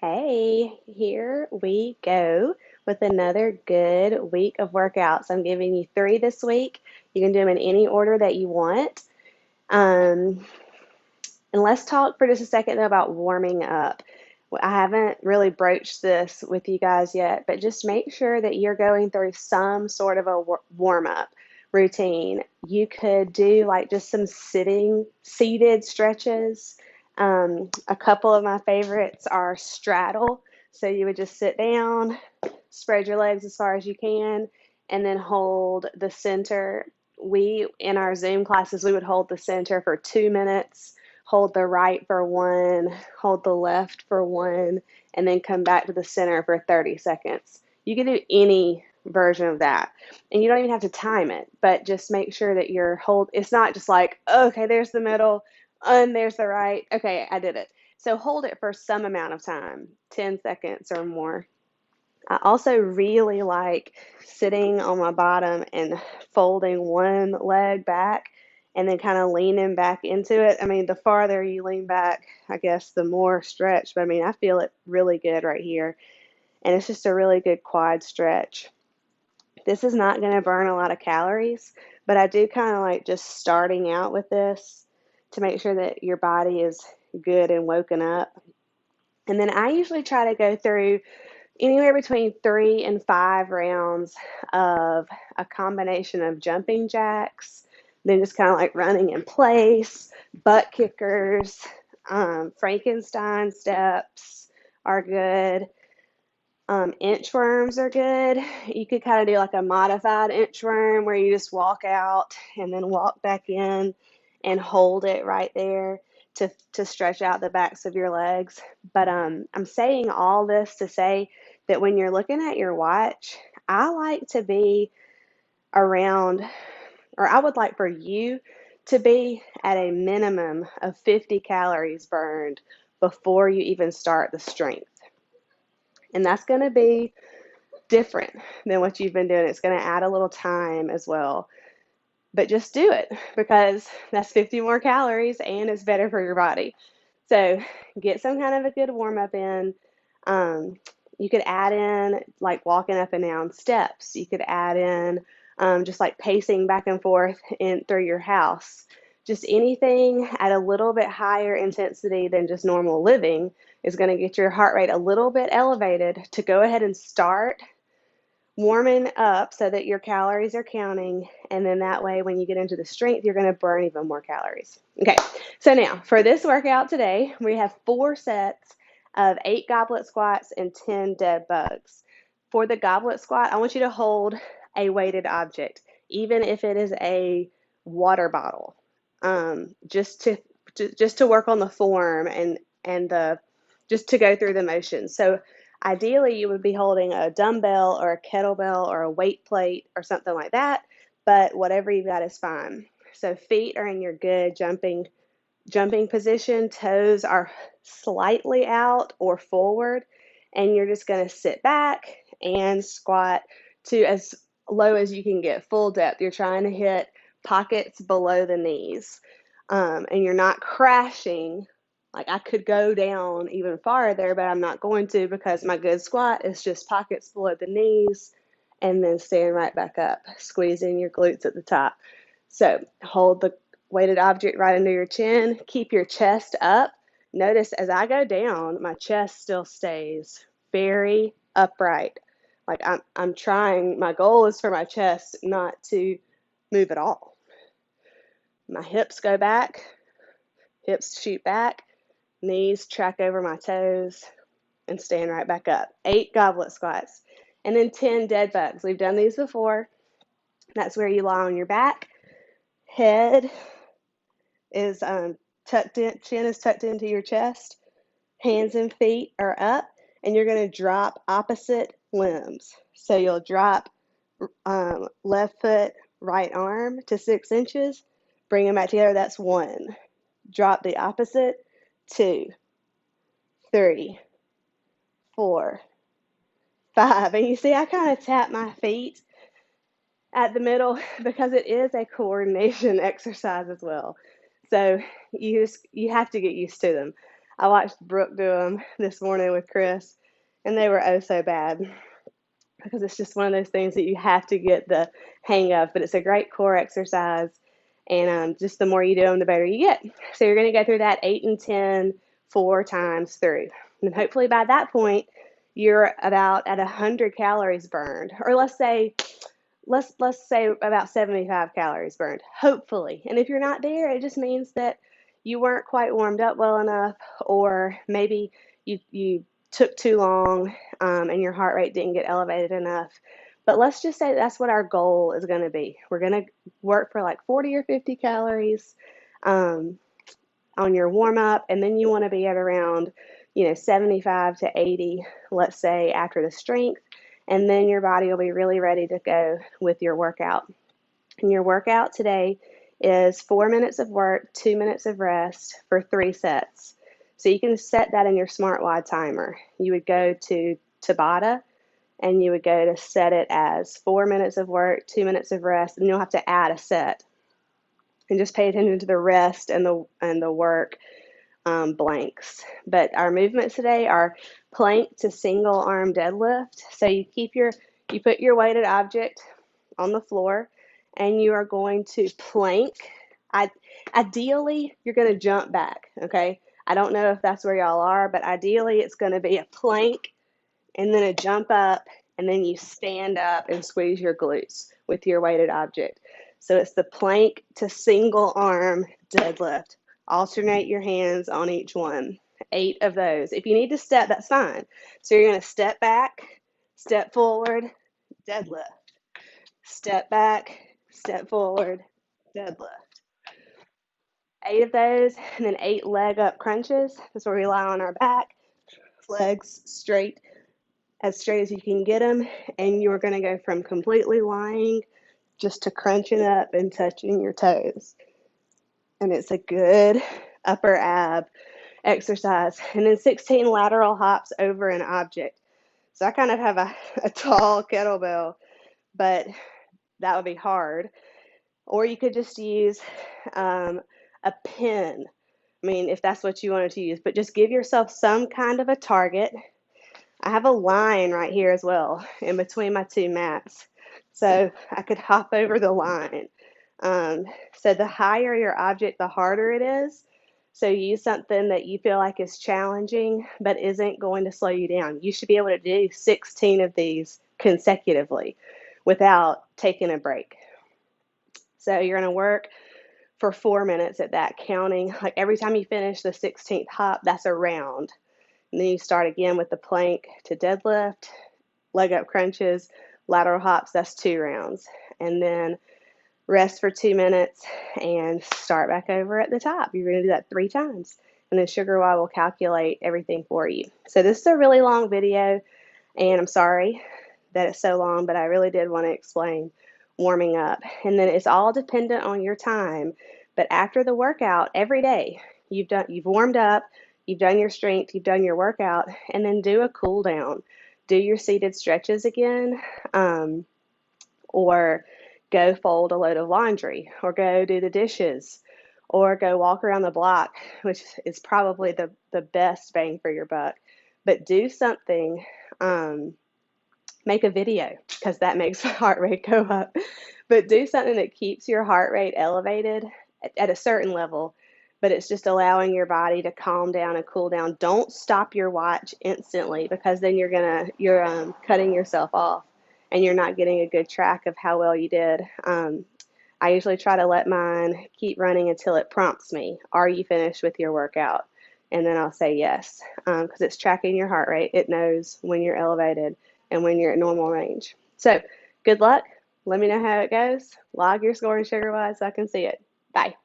Hey, here we go with another good week of workouts. I'm giving you three this week. You can do them in any order that you want. Um, and let's talk for just a second though about warming up. I haven't really broached this with you guys yet, but just make sure that you're going through some sort of a warm up routine. You could do like just some seated stretches. A couple of my favorites are straddle. So you would just sit down, spread your legs as far as you can, and then hold the center. In our Zoom classes, we would hold the center for 2 minutes, hold the right for one, hold the left for one, and then come back to the center for 30 seconds. You can do any version of that. And you don't even have to time it, but just make sure that it's not just like, okay, there's the middle, and there's the right. Okay, I did it. So hold it for some amount of time, 10 seconds or more. I also really like sitting on my bottom and folding one leg back and then kind of leaning back into it. I mean, the farther you lean back, I guess the more stretch, but I mean, I feel it really good right here. And it's just a really good quad stretch. This is not going to burn a lot of calories, but I do kind of like just starting out with this to make sure that your body is good and woken up. And then I usually try to go through anywhere between 3 and 5 rounds of a combination of jumping jacks, then just kind of like running in place, butt kickers, Frankenstein steps are good. Inchworms are good. You could kind of do like a modified inchworm where you just walk out and then walk back in and hold it right there to stretch out the backs of your legs. But I'm saying all this to say that when you're looking at your watch, I like to be around, or I would like for you to be at a minimum of 50 calories burned before you even start the strength. And that's going to be different than what you've been doing. It's going to add a little time as well. But just do it because that's 50 more calories and it's better for your body. So get some kind of a good warm up in. Um, you could add in like walking up and down steps. You could add in just like pacing back and forth through your house. Just anything at a little bit higher intensity than just normal living is going to get your heart rate a little bit elevated to go ahead and start warming up so that your calories are counting. And then that way, when you get into the strength, you're going to burn even more calories. Okay, so now for this workout today, we have 4 sets of 8 goblet squats and 10 dead bugs. For the goblet squat, I want you to hold a weighted object, even if it is a water bottle, just to work on the form and the just to go through the motions. So ideally, you would be holding a dumbbell or a kettlebell or a weight plate or something like that, but whatever you've got is fine. So feet are in your good jumping position, toes are slightly out or forward, and you're just going to sit back and squat to as low as you can get, full depth. You're trying to hit pockets below the knees, and you're not crashing. Like I could go down even farther, but I'm not going to because my good squat is just pockets below the knees and then stand right back up, squeezing your glutes at the top. So hold the weighted object right under your chin. Keep your chest up. Notice as I go down, my chest still stays very upright. Like I'm trying, my goal is for my chest not to move at all. My hips go back, hips shoot back, knees track over my toes, and stand right back up. 8 goblet squats. And then 10 dead bugs. We've done these before. That's where you lie on your back. Head is tucked in, chin is tucked into your chest. Hands and feet are up, and you're going to drop opposite limbs. So you'll drop left foot, right arm to 6 inches. Bring them back together. That's 1. Drop the opposite, 2, 3, 4, 5. And you see, I kind of tap my feet at the middle because it is a coordination exercise as well. So you have to get used to them. I watched Brooke do them this morning with Chris, and they were oh so bad because it's just one of those things that you have to get the hang of. But it's a great core exercise, and just the more you do them, the better you get. So you're going to go through that 8 and 10 4 times through, and hopefully by that point you're about at 100 calories burned, or let's say about 75 calories burned, hopefully. And if you're not there, it just means that you weren't quite warmed up well enough, or maybe you took too long, and your heart rate didn't get elevated enough. But let's just say that's what our goal is going to be. We're going to work for like 40 or 50 calories um, on your warm up, and then you want to be at around 75 to 80, let's say, after the strength, and then your body will be really ready to go with your workout. And your workout today is 4 minutes of work, 2 minutes of rest for 3 sets. So you can set that in your smartwatch timer. You would go to Tabata, and you would go to set it as 4 minutes of work, 2 minutes of rest, and you'll have to add a set. And just pay attention to the rest and the work blanks. But our movements today are plank to single arm deadlift. So you put your weighted object on the floor, and you are going to plank. Ideally, you're going to jump back. Okay. I don't know if that's where y'all are, but ideally it's going to be a plank and then a jump up, and then you stand up and squeeze your glutes with your weighted object. So it's the plank to single arm deadlift. Alternate your hands on each one. 8 of those. If you need to step, that's fine. So you're going to step back, step forward, deadlift. Step back, step forward, deadlift. 8 of those, and then 8 leg up crunches. That's where we lie on our back, legs straight, as straight as you can get them, and you're going to go from completely lying just to crunching up and touching your toes. And it's a good upper ab exercise. And then 16 lateral hops over an object. So I kind of have a tall kettlebell, but that would be hard. Or you could just use a pin. I mean, if that's what you wanted to use, but just give yourself some kind of a target. I have a line right here as well in between my 2 mats, so I could hop over the line. So the higher your object, the harder it is. So use something that you feel like is challenging but isn't going to slow you down. You should be able to do 16 of these consecutively without taking a break. So you're going to work for 4 minutes at that, counting like every time you finish the 16th hop, that's a round. And then you start again with the plank to deadlift, leg up crunches, lateral hops, that's 2 rounds. And then rest for 2 minutes and start back over at the top. You're going to do that 3 times. And then Sugar Y will calculate everything for you. So this is a really long video, and I'm sorry that it's so long, but I really did want to explain warming up. And then it's all dependent on your time. But after the workout, every day, you've warmed up, you've done your strength, you've done your workout, and then do a cool down. Do your seated stretches again, or go fold a load of laundry, or go do the dishes, or go walk around the block, which is probably the best bang for your buck. But do something, make a video, because that makes my heart rate go up. But do something that keeps your heart rate elevated at a certain level, but it's just allowing your body to calm down and cool down. Don't stop your watch instantly, because then you're cutting yourself off, and you're not getting a good track of how well you did. I usually try to let mine keep running until it prompts me, are you finished with your workout? And then I'll say yes, because it's tracking your heart rate. It knows when you're elevated and when you're at normal range. So good luck. Let me know how it goes. Log your score in Sugar Y so I can see it. Bye.